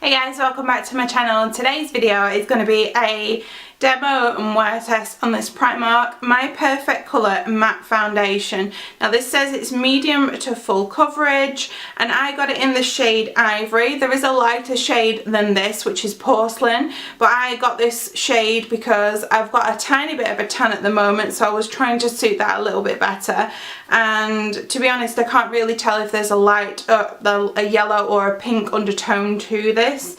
Hey guys, welcome back to my channel. Today's video is going to be a demo and wear test on this Primark My Perfect Colour matte foundation. Now this says it's medium to full coverage and I got it in the shade Ivory. There is a lighter shade than this, which is porcelain, but I got this shade because I've got a tiny bit of a tan at the moment, so I was trying to suit that a little bit better. And to be honest, I can't really tell if there's a yellow or a pink undertone to this.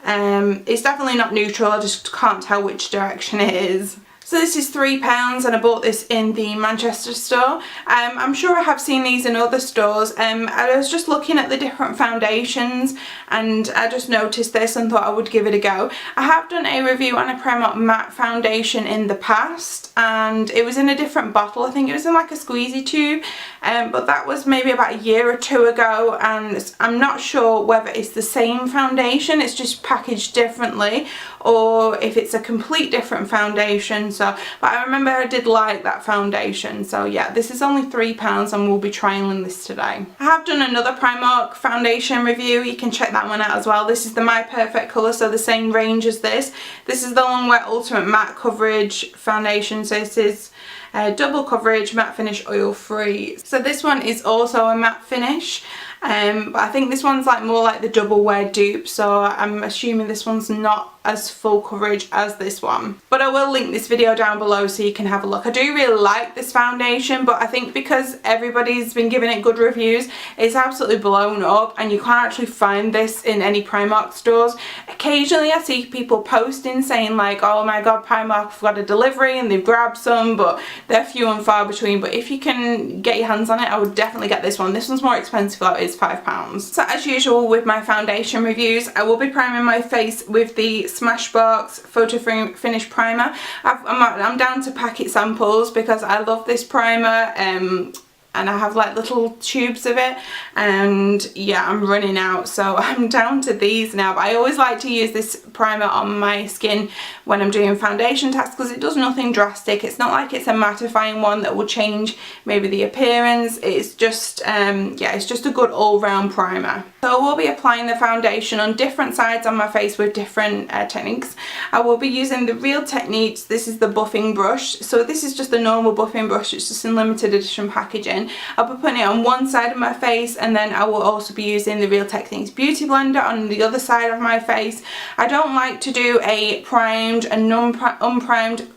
It's definitely not neutral, I just can't tell which direction it is. So this is £3 and I bought this in the Manchester store. I'm sure I have seen these in other stores. I was just looking at the different foundations and I just noticed this and thought I would give it a go. I have done a review on a Primark matte foundation in the past and it was in a different bottle. I think it was in like a squeezy tube, but that was maybe about a year or two ago, and I'm not sure whether it's the same foundation, it's just packaged differently, or if it's a complete different foundation. So, but I remember I did like that foundation. So yeah, this is only £3 and we'll be trialing this today. I have done another Primark foundation review, you can check that one out as well. This is the My Perfect Colour, so the same range as this. This is the Longwear Ultimate Matte Coverage Foundation, so this is double coverage, matte finish, oil free. So this one is also a matte finish. But I think this one's like more like the double wear dupe, so I'm assuming this one's not as full coverage as this one. But I will link this video down below so you can have a look. I do really like this foundation, but I think because everybody's been giving it good reviews, it's absolutely blown up and you can't actually find this in any Primark stores. Occasionally I see people posting saying like, oh my god, Primark have got a delivery and they've grabbed some, but they're few and far between. But if you can get your hands on it, I would definitely get this one. This one's more expensive though, it's £5. So as usual with my foundation reviews, I will be priming my face with the Smashbox Photo Finish Primer. I'm down to packet samples because I love this primer, and I have like little tubes of it, and yeah, I'm running out, so I'm down to these now. But I always like to use this primer on my skin when I'm doing foundation tasks because it does nothing drastic. It's not like it's a mattifying one that will change maybe the appearance. It's just yeah, it's just a good all-round primer. So I will be applying the foundation on different sides on my face with different techniques. I will be using the Real Techniques. This is the buffing brush, so this is just a normal buffing brush, it's just in limited edition packaging. I'll be putting it on one side of my face, and then I will also be using the Real Techniques Beauty Blender on the other side of my face. I don't like to do a primed and unprimed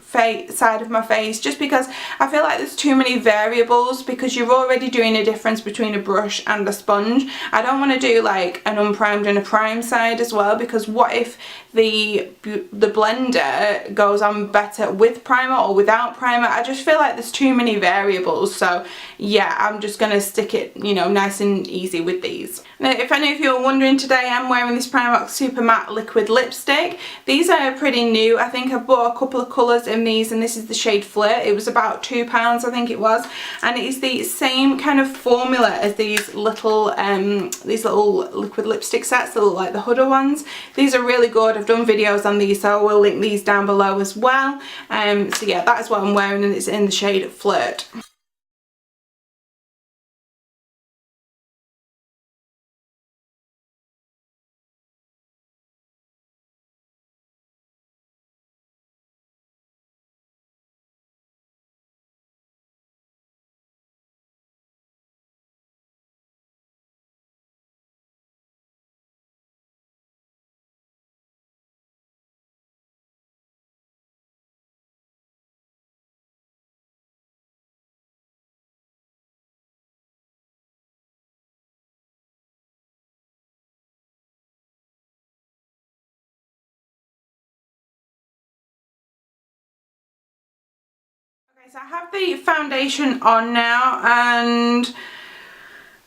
side of my face just because I feel like there's too many variables, because you're already doing a difference between a brush and a sponge. I don't want to do like an unprimed and a primed side as well, because what if the blender goes on better with primer or without primer? I just feel like there's too many variables. So yeah, I'm just going to stick it, you know, nice and easy with these. Now, if any of you are wondering, today I'm wearing this Primark Super Matte Liquid Lipstick. These are pretty new. I think I've bought a couple of colours in these, and this is the shade Flirt. It was about £2 I think it was, and it is the same kind of formula as these little liquid lipstick sets that look like the Huda ones. These are really good. I've done videos on these, so I will link these down below as well. So yeah, that is what I'm wearing, and it's in the shade Flirt. Okay, so I have the foundation on now, and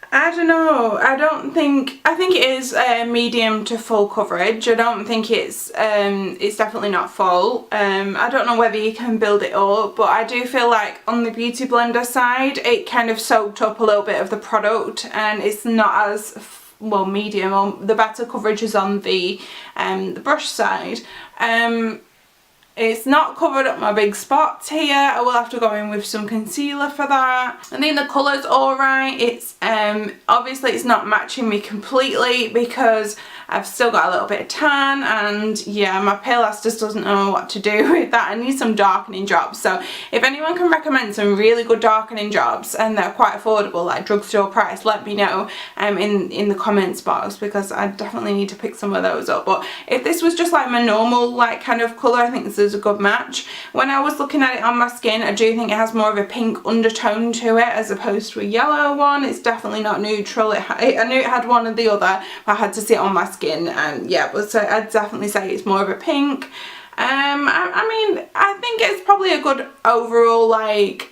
I don't know, I think it is medium to full coverage. I don't think it's definitely not full. I don't know whether you can build it up, but I do feel like on the Beauty Blender side it kind of soaked up a little bit of the product, and it's not as well medium, or the better coverage is on the brush side. it's not covered up my big spots here. I will have to go in with some concealer for that. I think the colour's alright. It's obviously it's not matching me completely because I've still got a little bit of tan, and yeah, my pale ass just doesn't know what to do with that. I need some darkening jobs. So if anyone can recommend some really good darkening jobs and they're quite affordable, like drugstore price, let me know in the comments box, because I definitely need to pick some of those up. But if this was just like my normal like kind of colour, I think this is a good match. When I was looking at it on my skin, I do think it has more of a pink undertone to it as opposed to a yellow one. It's definitely not neutral. I knew it had one or the other, but I had to see it on my skin, and yeah, but so I'd definitely say it's more of a pink. I mean, I think it's probably a good overall like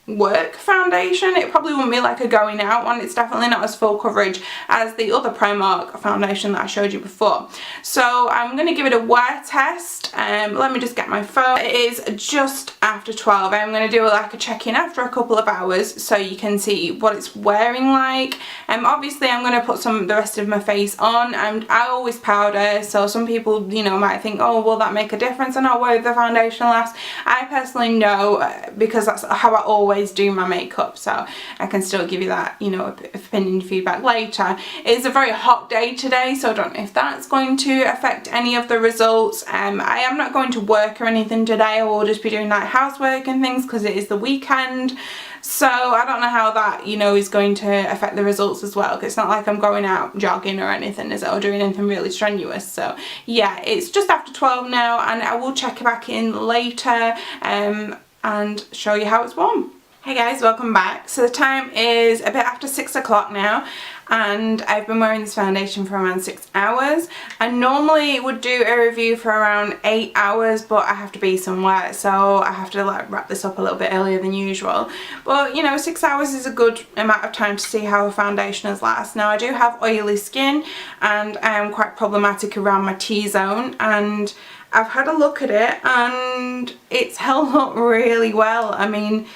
work foundation. It probably wouldn't be like a going out one. It's definitely not as full coverage as the other Primark foundation that I showed you before. So I'm going to give it a wear test. Let me just get my phone. It is just after 12. I'm going to do like a check-in after a couple of hours so you can see what it's wearing like. Obviously I'm going to put the rest of my face on, and I always powder, so some people, you know, might think, oh, will that make a difference or not whether the foundation lasts? I personally know, because that's how I always do my makeup, so I can still give you that, you know, opinion feedback later. It's a very hot day today, so I don't know if that's going to affect any of the results. I am not going to work or anything today. I will just be doing like housework and things because it is the weekend, so I don't know how that, you know, is going to affect the results as well, because it's not like I'm going out jogging or anything, is it, or doing anything really strenuous. So yeah, it's just after 12 now, and I will check back in later and show you how it's worn. Hey guys, welcome back. So the time is a bit after 6 o'clock now, and I've been wearing this foundation for around 6 hours. I normally would do a review for around 8 hours, but I have to be somewhere, so I have to like wrap this up a little bit earlier than usual. But you know, 6 hours is a good amount of time to see how a foundation has lasted. Now I do have oily skin, and I am quite problematic around my T-zone, and I've had a look at it and it's held up really well. I mean,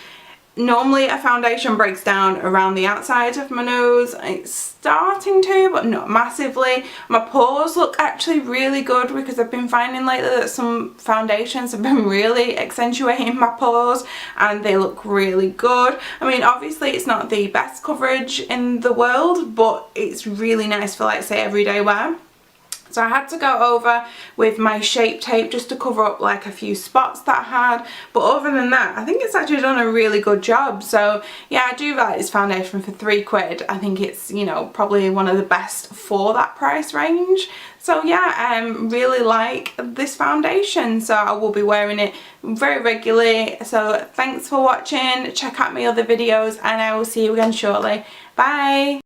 normally a foundation breaks down around the outside of my nose. It's starting to, but not massively. My pores look actually really good, because I've been finding lately that some foundations have been really accentuating my pores, and they look really good. I mean, obviously it's not the best coverage in the world, but it's really nice for, like, say, everyday wear. So I had to go over with my Shape Tape just to cover up like a few spots that I had. But other than that, I think it's actually done a really good job. So yeah, I do like this foundation for £3. I think it's, you know, probably one of the best for that price range. So yeah, I really like this foundation. So I will be wearing it very regularly. So thanks for watching. Check out my other videos, and I will see you again shortly. Bye!